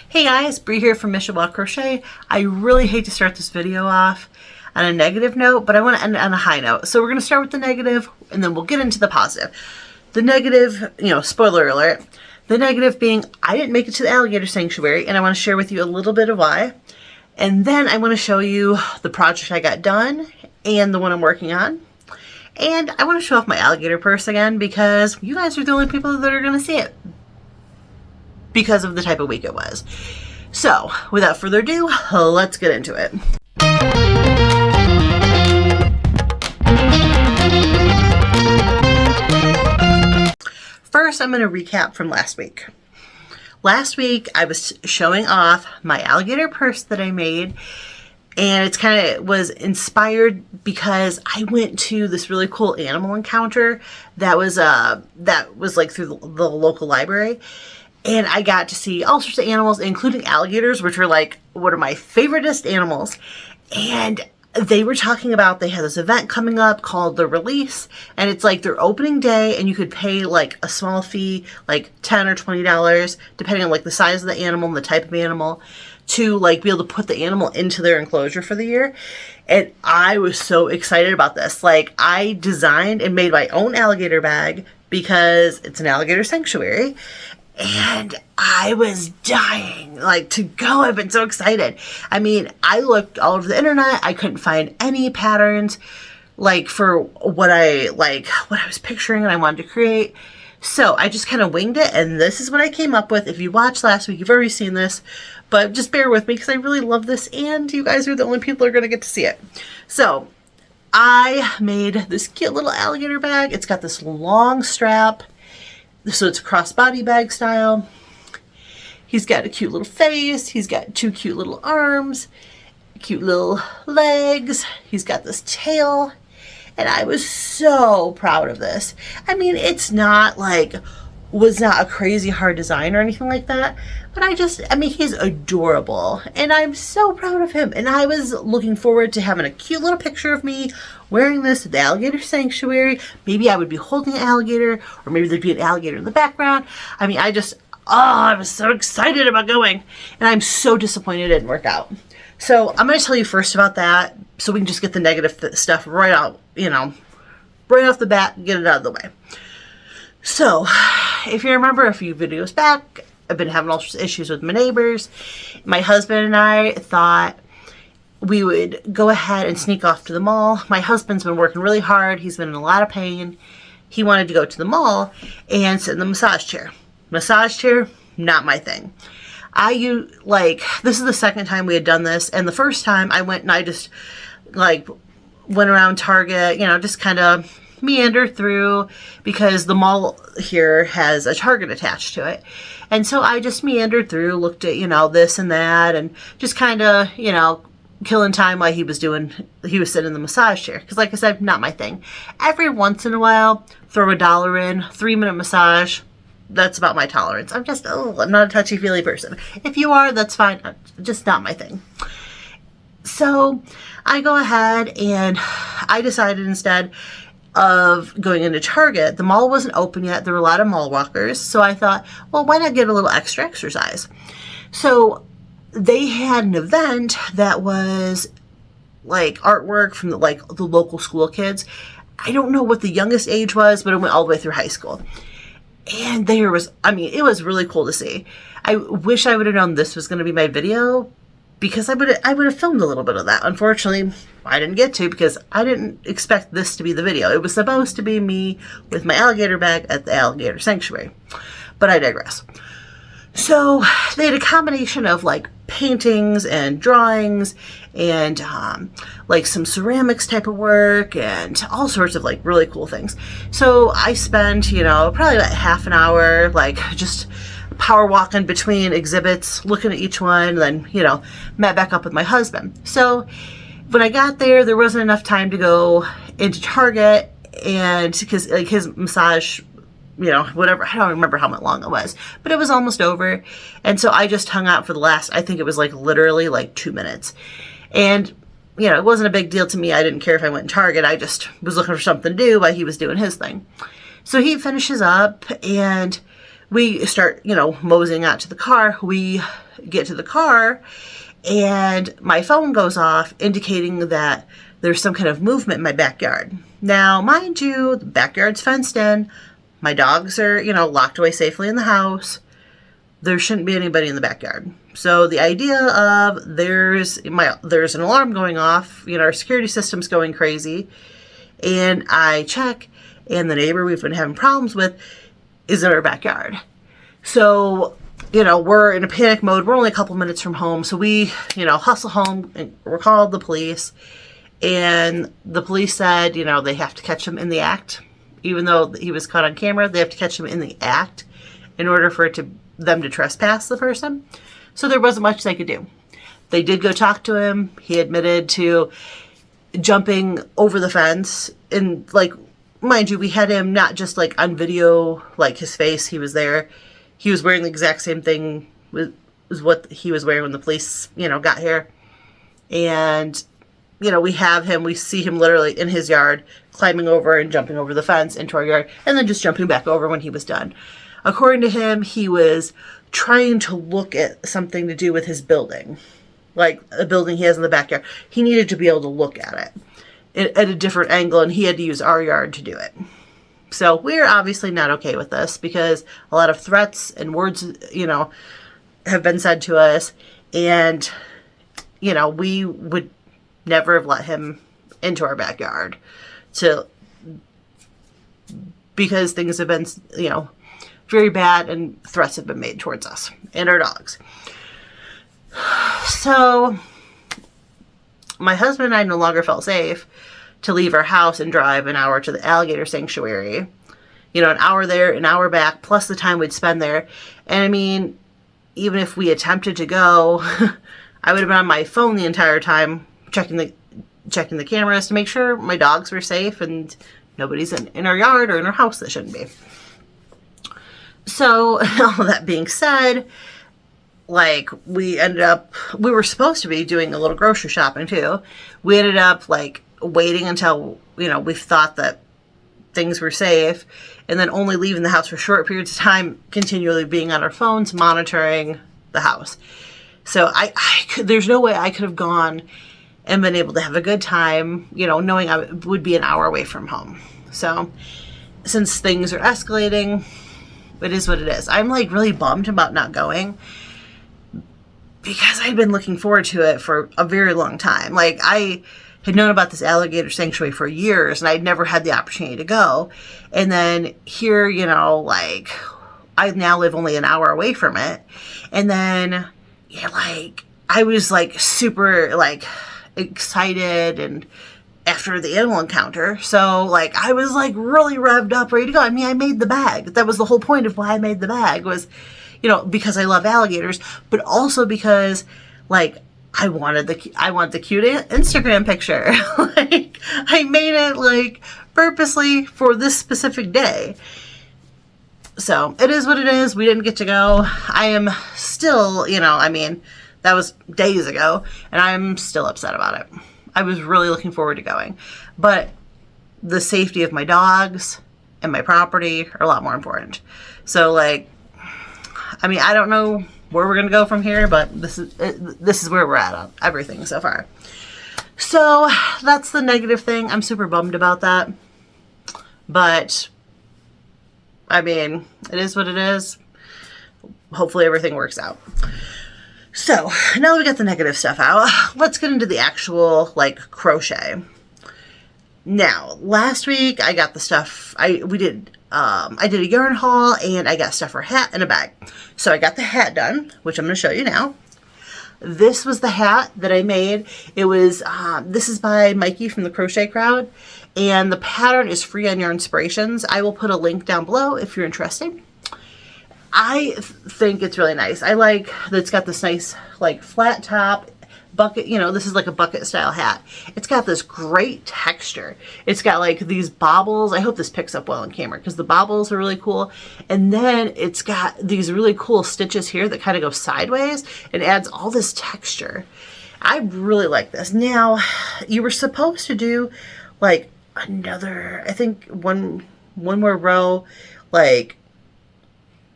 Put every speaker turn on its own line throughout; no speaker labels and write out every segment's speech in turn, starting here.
Hey guys, Bree here from MichowaCrochet. I really hate to start this video off on a negative note, but I want to end it on a high note. So we're going to start with the negative, and then we'll get into the positive. The negative, spoiler alert, the negative being I didn't make it to the alligator sanctuary, and I want to share with you a little bit of why. And then I want to show you the project I got done and the one I'm working on. And I want to show off my alligator purse again because you guys are the only people that are going to see it, because of the type of week it was. So, without further ado, let's get into it. First, I'm going to recap from last week. Last week, I was showing off my alligator purse that I made, and it's was inspired because I went to this really cool animal encounter that was like through the local library. And I got to see all sorts of animals, including alligators, which are like one of my favoriteest animals. And they were talking about they had this event coming up called The Release. And it's like their opening day, and you could pay like a small fee, like $10 or $20, depending on like the size of the animal and the type of animal, to like be able to put the animal into their enclosure for the year. And I was so excited about this. Like, I designed and made my own alligator bag because it's an alligator sanctuary. And I was dying, to go. I've been so excited. I mean, I looked all over the internet. I couldn't find any patterns, for what I was picturing and I wanted to create. So I just kind of winged it, and this is what I came up with. If you watched last week, you've already seen this, but just bear with me because I really love this, and you guys are the only people who are going to get to see it. So I made this cute little alligator bag. It's got this long strap. So it's a crossbody bag style. He's got a cute little face. He's got two cute little arms, cute little legs. He's got this tail. And I was so proud of this. I mean, it's not was not a crazy hard design or anything like that. But he's adorable. And I'm so proud of him. And I was looking forward to having a cute little picture of me wearing this at the alligator sanctuary. Maybe I would be holding an alligator, or maybe there'd be an alligator in the background. I mean, I was so excited about going. And I'm so disappointed it didn't work out. So I'm going to tell you first about that, so we can just get the negative stuff right out, right off the bat, get it out of the way. So, if you remember a few videos back, I've been having all sorts of issues with my neighbors. My husband and I thought we would go ahead and sneak off to the mall. My husband's been working really hard. He's been in a lot of pain. He wanted to go to the mall and sit in the massage chair. Massage chair, not my thing. This is the second time we had done this, and the first time I went and I just, went around Target, just kind of meander through, because the mall here has a Target attached to it. And so I just meandered through, looked at, this and that, and just kind of, killing time while he was sitting in the massage chair. Because like I said, not my thing. Every once in a while, throw $1 in, 3-minute massage. That's about my tolerance. I'm not a touchy-feely person. If you are, that's fine. Just not my thing. So I go ahead and I decided instead of going into Target, the mall wasn't open yet. There were a lot of mall walkers. So I thought, well, why not get a little extra exercise? So they had an event that was artwork from the local school kids. I don't know what the youngest age was, but it went all the way through high school. And it was really cool to see. I wish I would have known this was going to be my video, because I would have filmed a little bit of that. Unfortunately, I didn't get to, because I didn't expect this to be the video. It was supposed to be me with my alligator bag at the alligator sanctuary. But I digress. So they had a combination of paintings and drawings and some ceramics type of work and all sorts of really cool things. So I spent, probably about half an hour just power walking between exhibits, looking at each one, and then, met back up with my husband. So when I got there wasn't enough time to go into Target, and because his massage, whatever, I don't remember how long it was, but it was almost over. And so I just hung out for the last, I think it was literally 2 minutes. And, it wasn't a big deal to me. I didn't care if I went in Target. I just was looking for something to do while he was doing his thing. So he finishes up, and we start, you know, moseying out to the car. We get to the car and my phone goes off indicating that there's some kind of movement in my backyard. Now, mind you, the backyard's fenced in. My dogs are, you know, locked away safely in the house. There shouldn't be anybody in the backyard. So the idea of there's an alarm going off, you know, our security system's going crazy, and I check, and the neighbor we've been having problems with is in our backyard. So, you know, we're in a panic mode. We're only a couple minutes from home, so we, you know, hustle home and we're called the police. And the police said, you know, they have to catch him in the act. Even though he was caught on camera, they have to catch him in the act in order for them to trespass the person. So there wasn't much they could do. They did go talk to him. He admitted to jumping over the fence. And, like, mind you, we had him not just, like, on video, like, his face, he was there. He was wearing the exact same thing as what he was wearing when the police, you know, got here. And, you know, we see him literally in his yard, climbing over and jumping over the fence into our yard, and then just jumping back over when he was done. According to him, he was trying to look at something to do with his building, like a building he has in the backyard. He needed to be able to look at it at a different angle, and he had to use our yard to do it. So we're obviously not okay with this because a lot of threats and words, you know, have been said to us, and, you know, we would never have let him into our backyard because things have been, you know, very bad and threats have been made towards us and our dogs. So my husband and I no longer felt safe to leave our house and drive an hour to the alligator sanctuary. You know, an hour there, an hour back, plus the time we'd spend there. And I mean, even if we attempted to go, I would have been on my phone the entire time checking the cameras to make sure my dogs were safe and nobody's in our yard or in our house that shouldn't be. So, all that being said, like, we were supposed to be doing a little grocery shopping too. We ended up, like, waiting until, you know, we thought that things were safe, and then only leaving the house for short periods of time, continually being on our phones, monitoring the house. So there's no way I could have gone and been able to have a good time, you know, knowing I would be an hour away from home. So since things are escalating, it is what it is. I'm, like, really bummed about not going because I'd been looking forward to it for a very long time. Like, I had known about this alligator sanctuary for years, and I'd never had the opportunity to go. And then here, you know, like, I now live only an hour away from it. And then, yeah, like, I was, like, super, like, excited and after the animal encounter. So, like, I was, like, really revved up, ready to go. I mean, I made the bag. That was the whole point of why I made the bag was, you know, because I love alligators, but also because, like, I want the cute Instagram picture. Like, I made it, like, purposely for this specific day. So, it is what it is. We didn't get to go. I am still, you know, I mean, that was days ago, and I'm still upset about it. I was really looking forward to going. But the safety of my dogs and my property are a lot more important. So, like, I mean, I don't know where we're going to go from here, but this is where we're at on everything so far. So, that's the negative thing. I'm super bummed about that. But, I mean, it is what it is. Hopefully everything works out. So, now that we got the negative stuff out, let's get into the actual, like, crochet. Now, last week I got the stuff, I did a yarn haul, and I got stuff for a hat and a bag. So I got the hat done, which I'm going to show you now. This was the hat that I made. It was, this is by Mikey from the Crochet Crowd, and the pattern is free on Yarnspirations. I will put a link down below if you're interested. I think it's really nice. I like that it's got this nice, like, flat top, bucket, you know, this is like a bucket style hat. It's got this great texture. It's got, like, these bobbles. I hope this picks up well on camera because the bobbles are really cool. And then it's got these really cool stitches here that kind of go sideways and adds all this texture. I really like this. Now, you were supposed to do, like, another, I think one more row, like,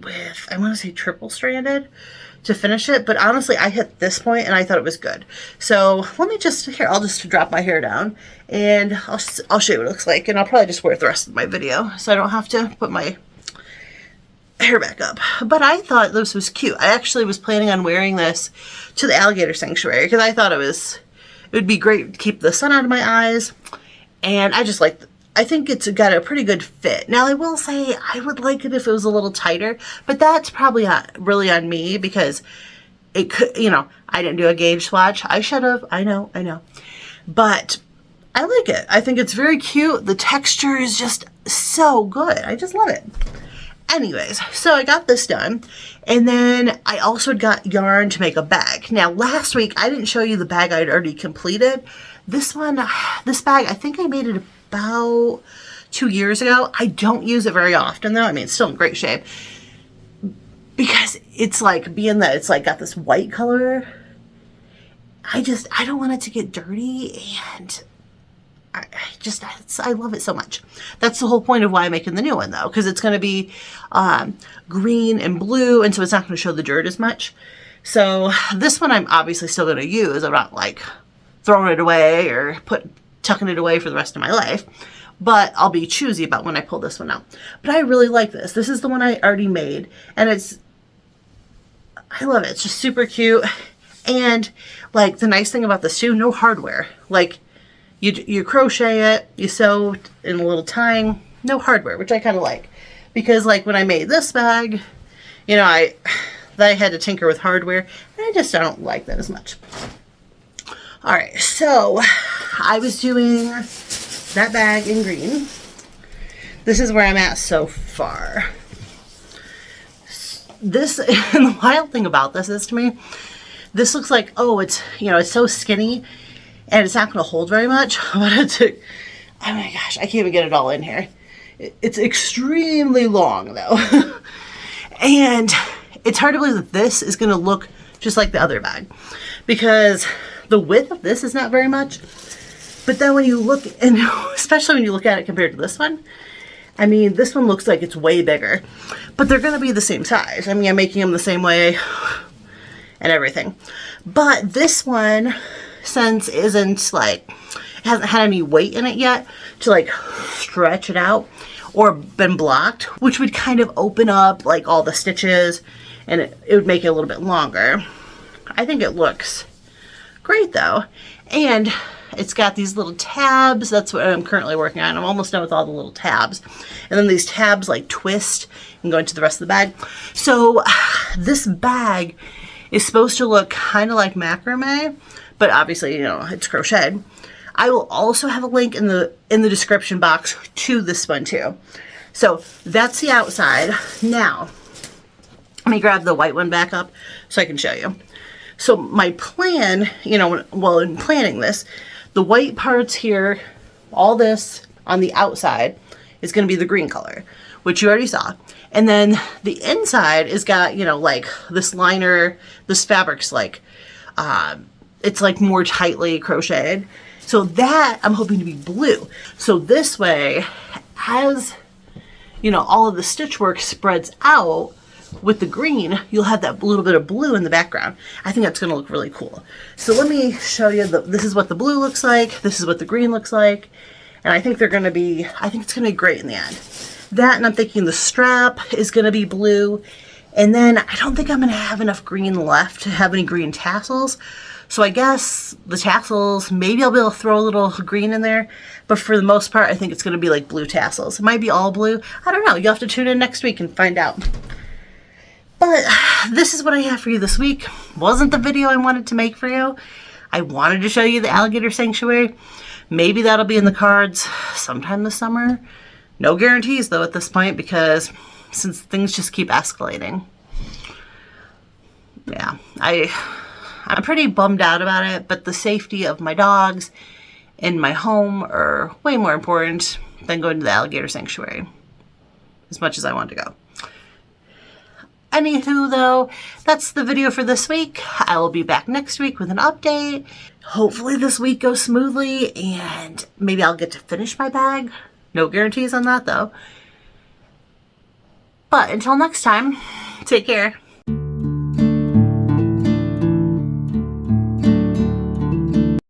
with, I want to say triple stranded to finish it, but honestly I hit this point and I thought it was good. So let me just, here, I'll just drop my hair down and I'll show you what it looks like, and I'll probably just wear it the rest of my video so I don't have to put my hair back up. But I thought this was cute. I actually was planning on wearing this to the alligator sanctuary because I thought it would be great to keep the sun out of my eyes, and I think it's got a pretty good fit. Now, I will say I would like it if it was a little tighter, but that's probably really on me because it could, you know, I didn't do a gauge swatch. I should have. I know. But I like it. I think it's very cute. The texture is just so good. I just love it. Anyways, so I got this done, and then I also got yarn to make a bag. Now, last week I didn't show you the bag I'd already completed. This bag, I think I made it about 2 years ago. I don't use it very often though. I mean, it's still in great shape because it's like, being that it's like got this white color, I don't want it to get dirty, and I love it so much. That's the whole point of why I'm making the new one though, because it's going to be green and blue, and so it's not going to show the dirt as much. So this one I'm obviously still going to use. I'm not like throwing it away or tucking it away for the rest of my life, but I'll be choosy about when I pull this one out. But I really like this. This is the one I already made, and I love it. It's just super cute. And like the nice thing about this too, no hardware. Like you crochet it, you sew in a little tying, no hardware, which I kind of like, because like when I made this bag, you know, I had to tinker with hardware, and I don't like that as much. All right, so I was doing that bag in green. This is where I'm at so far. This, and the wild thing about this is, to me, this looks like, oh, it's, you know, it's so skinny and it's not going to hold very much. But it took, oh my gosh, I can't even get it all in here. It's extremely long though. And it's hard to believe that this is going to look just like the other bag, because the width of this is not very much. But then when you look, and especially when you look at it compared to this one, I mean, this one looks like it's way bigger, but they're going to be the same size. I mean, I'm making them the same way and everything. But this one, since isn't like, it hasn't had any weight in it yet to like stretch it out or been blocked, which would kind of open up like all the stitches, and it would make it a little bit longer. I think it looks great though. And it's got these little tabs. That's what I'm currently working on. I'm almost done with all the little tabs. And then these tabs like twist and go into the rest of the bag. So this bag is supposed to look kind of like macrame, but obviously, you know, it's crocheted. I will also have a link in the description box to this one too. So that's the outside. Now, let me grab the white one back up so I can show you. So my plan, you know, well, in planning this, the white parts here, all this on the outside is going to be the green color, which you already saw. And then the inside is got, you know, like this liner, this fabric's like, it's like more tightly crocheted. So that I'm hoping to be blue. So this way, as, you know, all of the stitch work spreads out with the green, you'll have that little bit of blue in the background. I think that's going to look really cool. So let me show you, this is what the blue looks like, this is what the green looks like, and I think it's going to be great in the end. That, and I'm thinking the strap is going to be blue, and then I don't think I'm going to have enough green left to have any green tassels, so I guess the tassels, maybe I'll be able to throw a little green in there, but for the most part, I think it's going to be like blue tassels. It might be all blue. I don't know. You'll have to tune in next week and find out. But this is what I have for you this week. Wasn't the video I wanted to make for you. I wanted to show you the alligator sanctuary. Maybe that'll be in the cards sometime this summer. No guarantees though at this point, because since things just keep escalating. Yeah, I'm pretty bummed out about it, but the safety of my dogs and my home are way more important than going to the alligator sanctuary, as much as I want to go. Anywho though, that's the video for this week. I will be back next week with an update. Hopefully this week goes smoothly and maybe I'll get to finish my bag. No guarantees on that though. But until next time, take care.